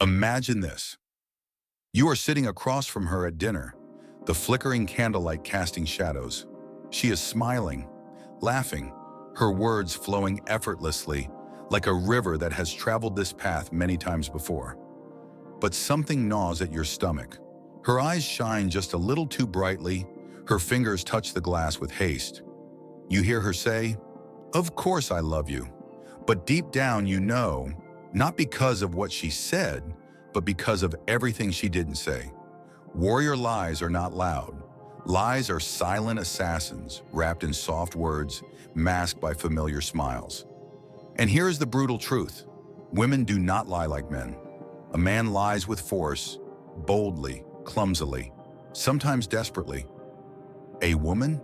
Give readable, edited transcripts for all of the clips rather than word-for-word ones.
Imagine this. You are sitting across from her at dinner, the flickering candlelight casting shadows. She is smiling, laughing, her words flowing effortlessly, like a river that has traveled this path many times before. But something gnaws at your stomach. Her eyes shine just a little too brightly, her fingers touch the glass with haste. You hear her say, "Of course I love you." But deep down you know, not because of what she said, but because of everything she didn't say. Warrior lies are not loud. Lies are silent assassins, wrapped in soft words, masked by familiar smiles. And here is the brutal truth. Women do not lie like men. A man lies with force, boldly, clumsily, sometimes desperately. A woman?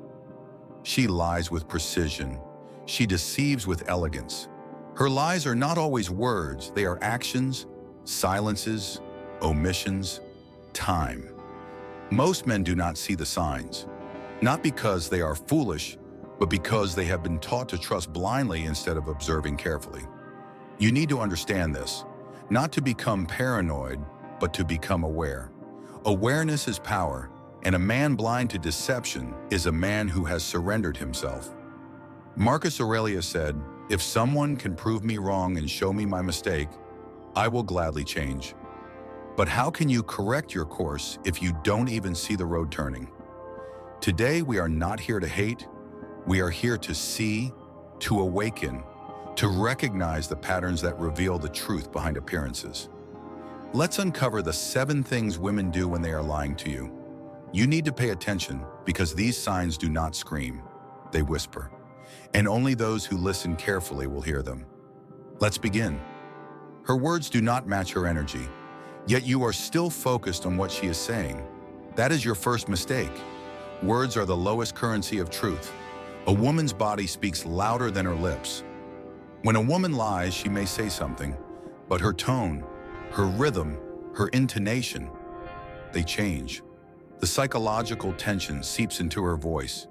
She lies with precision. She deceives with elegance. Her lies are not always words, they are actions, silences, omissions, time. Most men do not see the signs, not because they are foolish, but because they have been taught to trust blindly instead of observing carefully. You need to understand this, not to become paranoid, but to become aware. Awareness is power, and a man blind to deception is a man who has surrendered himself. Marcus Aurelius said, "If someone can prove me wrong and show me my mistake, I will gladly change." But how can you correct your course if you don't even see the road turning? Today, we are not here to hate. We are here to see, to awaken, to recognize the patterns that reveal the truth behind appearances. Let's uncover the 7 things women do when they are lying to you. You need to pay attention because these signs do not scream, they whisper. And only those who listen carefully will hear them. Let's begin. Her words do not match her energy, yet you are still focused on what she is saying. That is your first mistake. Words are the lowest currency of truth. A woman's body speaks louder than her lips. When a woman lies, she may say something, but her tone, her rhythm, her intonation, they change. The psychological tension seeps into her voice.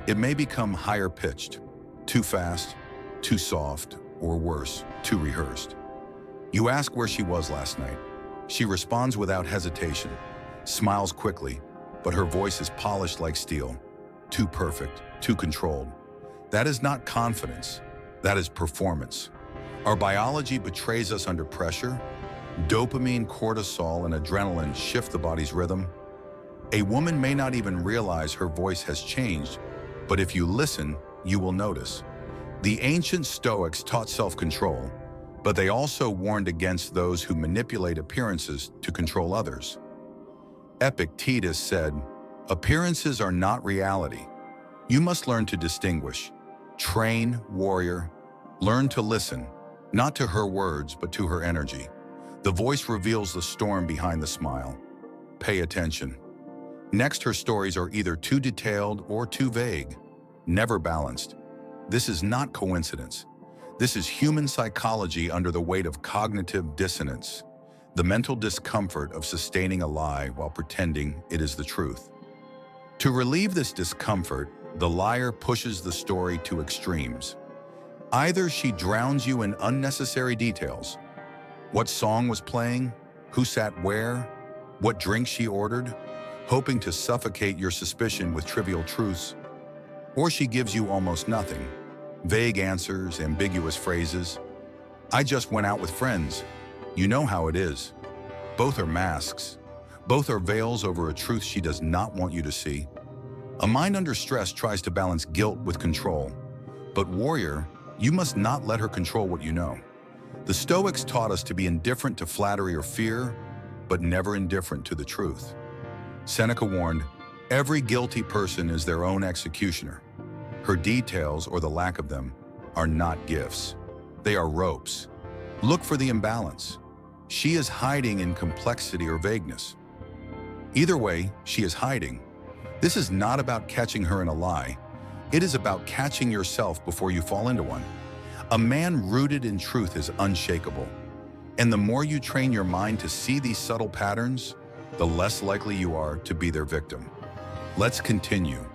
It may become higher pitched, too fast, too soft, or worse, too rehearsed. You ask where she was last night. She responds without hesitation, smiles quickly, but her voice is polished like steel, too perfect, too controlled. That is not confidence, that is performance. Our biology betrays us under pressure. Dopamine, cortisol, and adrenaline shift the body's rhythm. A woman may not even realize her voice has changed, but if you listen, you will notice. The ancient Stoics taught self-control, but they also warned against those who manipulate appearances to control others. Epictetus said, "Appearances are not reality. You must learn to distinguish. Train, warrior. Learn to listen, not to her words, but to her energy. The voice reveals the storm behind the smile. Pay attention." Next, her stories are either too detailed or too vague, never balanced. This is not coincidence. This is human psychology under the weight of cognitive dissonance, the mental discomfort of sustaining a lie while pretending it is the truth. To relieve this discomfort, the liar pushes the story to extremes. Either she drowns you in unnecessary details. What song was playing? Who sat where? What drink she ordered? Hoping to suffocate your suspicion with trivial truths. Or she gives you almost nothing. Vague answers, ambiguous phrases. "I just went out with friends." You know how it is. Both are masks. Both are veils over a truth she does not want you to see. A mind under stress tries to balance guilt with control. But warrior, you must not let her control what you know. The Stoics taught us to be indifferent to flattery or fear, but never indifferent to the truth. Seneca warned, "Every guilty person is their own executioner." Her details, or the lack of them, are not gifts. They are ropes. Look for the imbalance. She is hiding in complexity or vagueness. Either way, she is hiding. This is not about catching her in a lie. It is about catching yourself before you fall into one. A man rooted in truth is unshakable. And the more you train your mind to see these subtle patterns, the less likely you are to be their victim. Let's continue.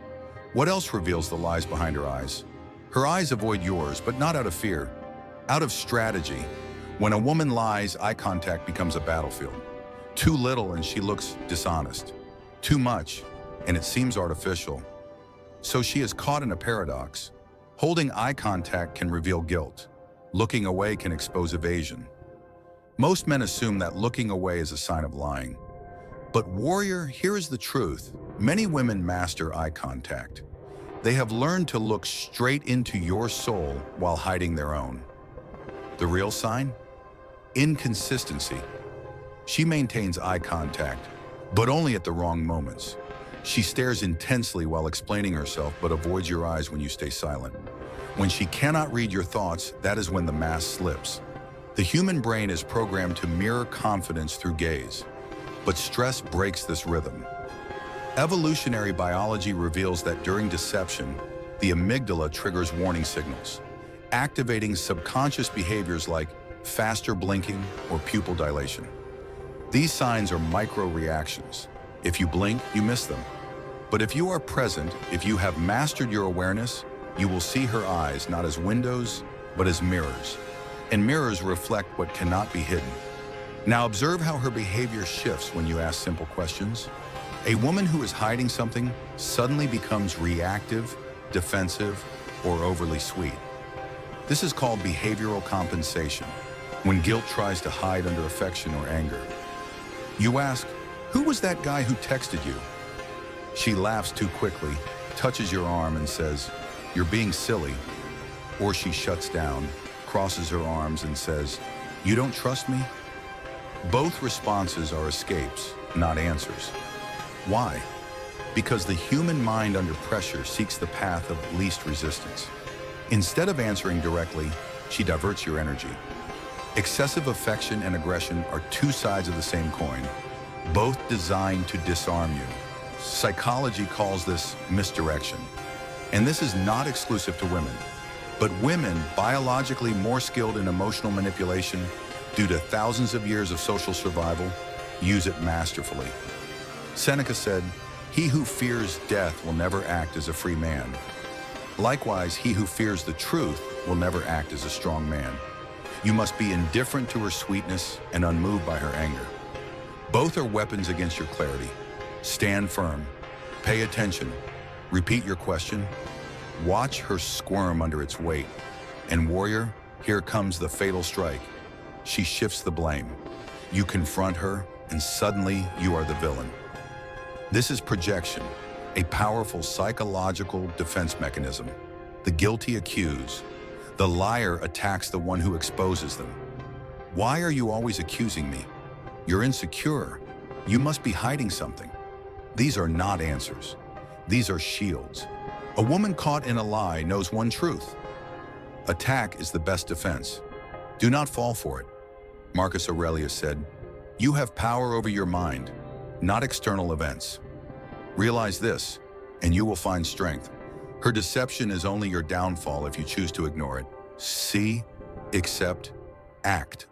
What else reveals the lies behind her eyes? Her eyes avoid yours, but not out of fear, out of strategy. When a woman lies, eye contact becomes a battlefield. Too little and she looks dishonest. Too much and it seems artificial. So she is caught in a paradox. Holding eye contact can reveal guilt. Looking away can expose evasion. Most men assume that looking away is a sign of lying. But warrior, here is the truth. Many women master eye contact. They have learned to look straight into your soul while hiding their own. The real sign? Inconsistency. She maintains eye contact, but only at the wrong moments. She stares intensely while explaining herself, but avoids your eyes when you stay silent. When she cannot read your thoughts, that is when the mask slips. The human brain is programmed to mirror confidence through gaze, but stress breaks this rhythm. Evolutionary biology reveals that during deception, the amygdala triggers warning signals, activating subconscious behaviors like faster blinking or pupil dilation. These signs are micro-reactions. If you blink, you miss them. But if you are present, if you have mastered your awareness, you will see her eyes not as windows, but as mirrors. And mirrors reflect what cannot be hidden. Now observe how her behavior shifts when you ask simple questions. A woman who is hiding something suddenly becomes reactive, defensive, or overly sweet. This is called behavioral compensation, when guilt tries to hide under affection or anger. You ask, "Who was that guy who texted you?" She laughs too quickly, touches your arm and says, "You're being silly." Or she shuts down, crosses her arms and says, "You don't trust me?" Both responses are escapes, not answers. Why? Because the human mind under pressure seeks the path of least resistance. Instead of answering directly, she diverts your energy. Excessive affection and aggression are two sides of the same coin, both designed to disarm you. Psychology calls this misdirection. And this is not exclusive to women. But women, biologically more skilled in emotional manipulation due to thousands of years of social survival, use it masterfully. Seneca said, "He who fears death will never act as a free man. Likewise, he who fears the truth will never act as a strong man." You must be indifferent to her sweetness and unmoved by her anger. Both are weapons against your clarity. Stand firm. Pay attention. Repeat your question. Watch her squirm under its weight. And warrior, here comes the fatal strike. She shifts the blame. You confront her, and suddenly you are the villain. This is projection, a powerful psychological defense mechanism. The guilty accuse. The liar attacks the one who exposes them. Why are you always accusing me? You're insecure. You must be hiding something. These are not answers. These are shields. A woman caught in a lie knows one truth. Attack is the best defense. Do not fall for it. Marcus Aurelius said, "You have power over your mind, not external events. Realize this, and you will find strength. Her deception is only your downfall if you choose to ignore it. See, accept, act